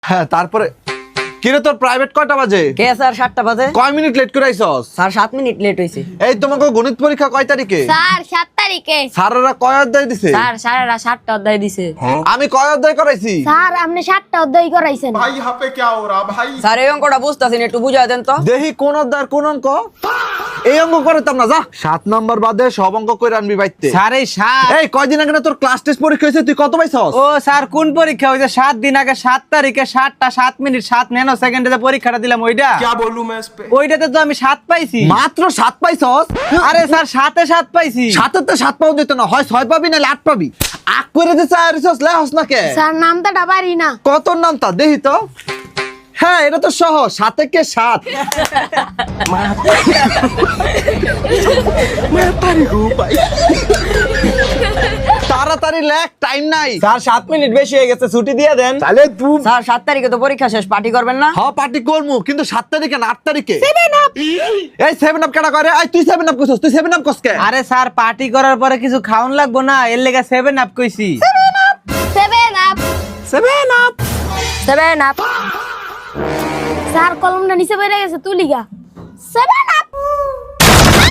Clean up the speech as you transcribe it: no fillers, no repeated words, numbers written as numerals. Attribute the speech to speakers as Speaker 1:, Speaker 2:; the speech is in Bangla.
Speaker 1: হ্যাঁ তারপরে কিরে তোর প্রাইভেট কয়টা বাজে?
Speaker 2: কে স্যার 7টা বাজে?
Speaker 1: কয় মিনিট লেট করে আইছস?
Speaker 2: স্যার 7 মিনিট লেট হইছে।
Speaker 1: এই তোমাকে গণিত পরীক্ষা কয় তারিখে?
Speaker 3: স্যার 7 তারিখে।
Speaker 1: স্যাররা কয় অধ্যায় দিছে?
Speaker 2: স্যার স্যারেরা 7টা অধ্যায় দিছে।
Speaker 1: আমি কয় অধ্যায় করাইছি?
Speaker 3: স্যার আপনি 7টা অধ্যায় করাইছেন।
Speaker 4: भाई यहाँ पे क्या हो रहा भाई?
Speaker 2: স্যার এই অঙ্কটা বুঝতাছি না, একটু বুঝায় দেন তো।
Speaker 1: দেখি কোন অধ্যায়ের কোন অঙ্ক? এই অঙ্ক করতাম না, যা 7 নাম্বার বাদে সব অঙ্ক কইরা আনবি বাইতে।
Speaker 5: স্যার এই 7
Speaker 1: এই কয়দিন আগে না তোর ক্লাস টেস্ট পরীক্ষা হইছে, তুই কত পাইছস?
Speaker 5: ও স্যার কোন পরীক্ষা হইছে? 7 দিন আগে 7 তারিখে 7টা 7 মিনিট 7 ন্যানো সেকেন্ডে যে পরীক্ষাটা দিলাম ওইটা।
Speaker 4: क्या बोलूं मैं इस पे?
Speaker 5: ওইটাতে তো আমি 7 পাইছি।
Speaker 1: মাত্র 7 পাইছস?
Speaker 5: আরে স্যার 7 এ 7 পাইছি।
Speaker 1: 7 তে 7 পাও দিত না, হয় 6 পাবি না 8 পাবি। আক করে দে চাইছস লেহস না কে?
Speaker 3: স্যার নামটা ডাবারি না।
Speaker 1: কত নাম তা দেখি তো। হ্যাঁ এটা তো সহজ, 7 কে 7। তাড়াতাড়ি লেখ, টাইম নাই।
Speaker 5: স্যার 7 মিনিট বেশি হয়ে গেছে, ছুটি দিয়ে দেন।
Speaker 1: তাহলে তুই
Speaker 2: স্যার 7 তারিখে তো পরীক্ষা শেষ, পার্টি করবেন না?
Speaker 1: হ্যাঁ পার্টি করমু, কিন্তু 7 তারিখে না 8 তারিখে। এই 7 আপ কেডা করে? আই তুই 7 আপ কইছস, তুই 7 আপ কস কে?
Speaker 5: আরে স্যার পার্টি করার পরে কিছু খাওন লাগবো না, এর লেগে 7 আপ কইছি।
Speaker 3: 7 আপ।
Speaker 5: 7 আপ।
Speaker 3: 7 আপ। স্যার কলমটা নিচে পড়ে গেছে, তুলিগা। 7